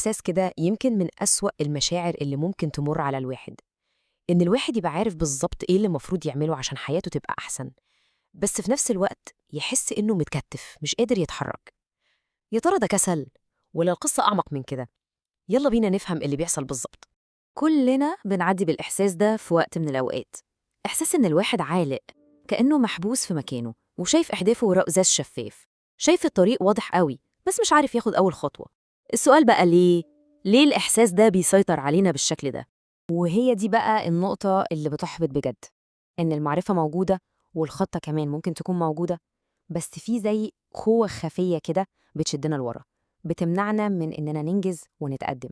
إحساس كده يمكن من أسوأ المشاعر اللي ممكن تمر على الواحد، إن الواحد يبقى عارف بالظبط إيه اللي المفروض يعمله عشان حياته تبقى أحسن، بس في نفس الوقت يحس إنه متكتف مش قادر يتحرك. يا ترى ده كسل ولا القصة أعمق من كده؟ يلا بينا نفهم اللي بيحصل بالظبط. كلنا بنعدي بالإحساس ده في وقت من الأوقات. إحساس إن الواحد عالق، كأنه محبوس في مكانه وشايف أهدافه وراء إزاز شفاف. شايف الطريق واضح قوي بس مش عارف ياخد أول خطوة. السؤال بقى ليه الإحساس ده بيسيطر علينا بالشكل ده؟ وهي دي بقى النقطة اللي بتحبط بجد، إن المعرفة موجودة والخطة كمان ممكن تكون موجودة، بس في زي قوة خفية كده بتشدنا لورا، بتمنعنا من إننا ننجز ونتقدم.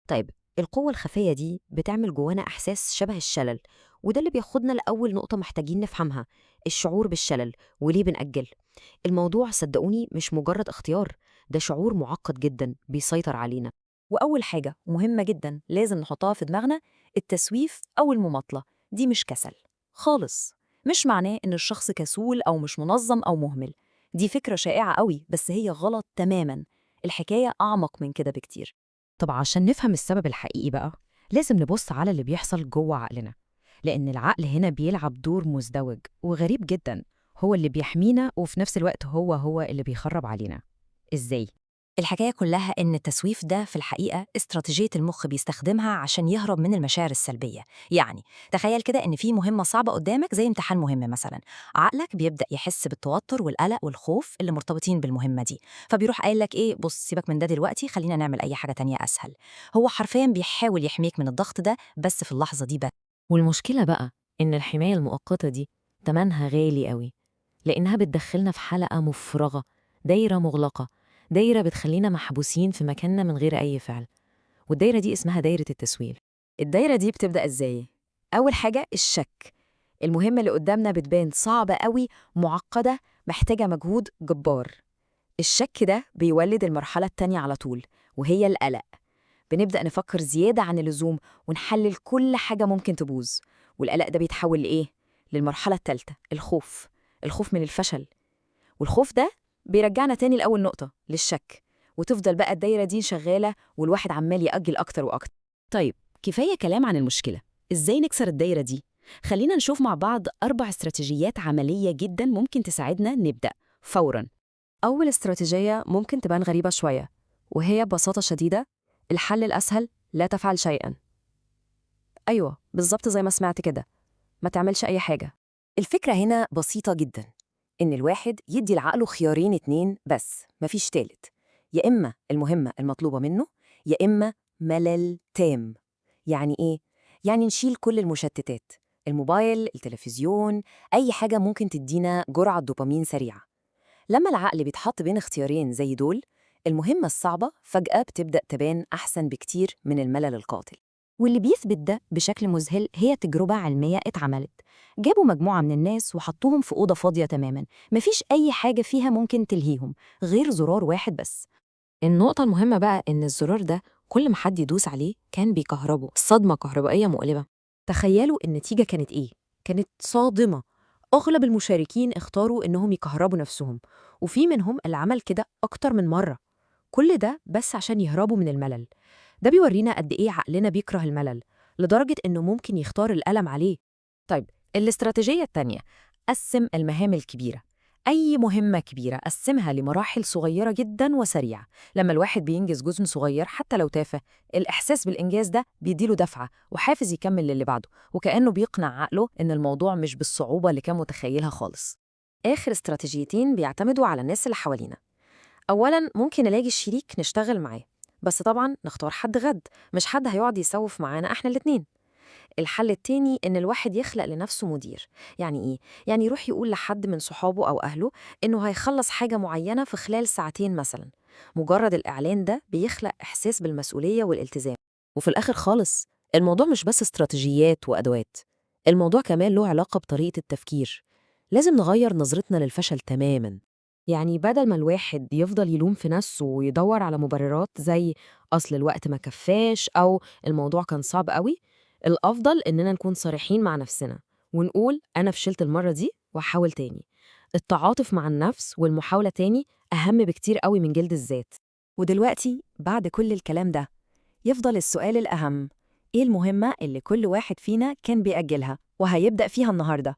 طيب، القوة الخفية دي بتعمل جوانا إحساس شبه الشلل، وده اللي بياخدنا لأول نقطة محتاجين نفهمها: الشعور بالشلل وليه بنأجل. الموضوع صدقوني مش مجرد اختيار، ده شعور معقد جدا بيسيطر علينا. وأول حاجة مهمة جدا لازم نحطها في دماغنا: التسويف أو المماطلة دي مش كسل خالص. مش معناه إن الشخص كسول أو مش منظم أو مهمل، دي فكرة شائعة قوي بس هي غلط تماما. الحكاية أعمق من كده بكتير. طب عشان نفهم السبب الحقيقي بقى، لازم نبص على اللي بيحصل جوه عقلنا، لأن العقل هنا بيلعب دور مزدوج وغريب جدا. هو اللي بيحمينا وفي نفس الوقت هو اللي بيخرب علينا. إزاي؟ الحكاية كلها إن التسويف ده في الحقيقة استراتيجية المخ بيستخدمها عشان يهرب من المشاعر السلبية. يعني تخيل كده إن في مهمة صعبة قدامك زي امتحان مهم مثلا، عقلك بيبدأ يحس بالتوتر والقلق والخوف اللي مرتبطين بالمهمة دي، فبيروح قايل لك إيه، بص سيبك من ده دلوقتي، خلينا نعمل أي حاجة تانية أسهل. هو حرفيا بيحاول يحميك من الضغط ده بس في اللحظة دي بس. والمشكلة بقى إن الحماية المؤقتة دي تمنها غالي قوي، لأنها بتدخلنا في حلقة مفرغة، دايرة مغلقة، دايرة بتخلينا محبوسين في مكاننا من غير أي فعل. والدايرة دي اسمها دايرة التسويل. الدايرة دي بتبدأ إزاي؟ أول حاجة الشك. المهمة اللي قدامنا بتبان صعبة قوي، معقدة، محتاجة مجهود جبار. الشك ده بيولد المرحلة التانية على طول، وهي القلق. بنبدأ نفكر زيادة عن اللزوم ونحلل كل حاجة ممكن تبوظ، والقلق ده بيتحول لإيه؟ للمرحلة التالتة، الخوف. الخوف من الفشل، والخوف ده بيرجعنا تاني لأول نقطة، للشك. وتفضل بقى الدايرة دي شغالة والواحد عمال يأجل أكتر وأكتر. طيب، كفاية كلام عن المشكلة. إزاي نكسر الدايرة دي؟ خلينا نشوف مع بعض 4 استراتيجيات عملية جدا ممكن تساعدنا نبدأ فوراً. أول استراتيجية ممكن تبان غريبة شوية، وهي ببساطة شديدة: الحل الأسهل لا تفعل شيئاً. أيوة، بالظبط زي ما سمعت كده، ما تعملش أي حاجة. الفكرة هنا بسيطة جدا، إن الواحد يدي لعقله خيارين 2 بس، مفيش تالت: يا إما المهمة المطلوبة منه، يا إما ملل تام. يعني إيه؟ يعني نشيل كل المشتتات، الموبايل، التلفزيون، أي حاجة ممكن تدينا جرعة دوبامين سريعة. لما العقل بيتحط بين اختيارين زي دول، المهمة الصعبة فجأة بتبدأ تبان أحسن بكتير من الملل القاتل. واللي بيثبت ده بشكل مذهل هي تجربة علمية اتعملت. جابوا مجموعة من الناس وحطوهم في أوضة فاضية تماماً، مفيش أي حاجة فيها ممكن تلهيهم غير زرار واحد بس. النقطة المهمة بقى إن الزرار ده كل ما حد يدوس عليه كان بيكهربه صدمة كهربائية مؤلمة. تخيلوا النتيجة كانت إيه؟ كانت صادمة. أغلب المشاركين اختاروا إنهم يكهربوا نفسهم، وفي منهم اللي عمل كده أكتر من مرة، كل ده بس عشان يهربوا من الملل. ده بيورينا قد إيه عقلنا بيكره الملل، لدرجة إنه ممكن يختار الألم عليه. طيب، الاستراتيجية التانية: قسم المهام الكبيرة. أي مهمة كبيرة قسمها لمراحل صغيرة جدا وسريعة. لما الواحد بينجز جزء صغير حتى لو تافه، الإحساس بالإنجاز ده بيديله دفعة وحافز يكمل للي بعده، وكأنه بيقنع عقله إن الموضوع مش بالصعوبة اللي كان متخيلها خالص. آخر استراتيجيتين بيعتمدوا على الناس اللي حوالينا. أولاً، ممكن نلاقي شريك نشتغل معاه، بس طبعاً نختار حد غد، مش حد هيقعد يسوف معانا إحنا الاتنين. الحل التاني إن الواحد يخلق لنفسه مدير. يعني إيه؟ يعني يروح يقول لحد من صحابه أو أهله إنه هيخلص حاجة معينة في خلال ساعتين مثلاً. مجرد الإعلان ده بيخلق إحساس بالمسؤولية والالتزام. وفي الآخر خالص، الموضوع مش بس استراتيجيات وأدوات، الموضوع كمان له علاقة بطريقة التفكير. لازم نغير نظرتنا للفشل تماماً. يعني بدل ما الواحد يفضل يلوم في نفسه ويدور على مبررات زي أصل الوقت ما كفاش أو الموضوع كان صعب قوي، الأفضل إننا نكون صريحين مع نفسنا ونقول أنا فشلت المرة دي وحاول تاني. التعاطف مع النفس والمحاولة تاني أهم بكتير قوي من جلد الذات. ودلوقتي بعد كل الكلام ده، يفضل السؤال الأهم: إيه المهمة اللي كل واحد فينا كان بيأجلها وهيبدأ فيها النهاردة؟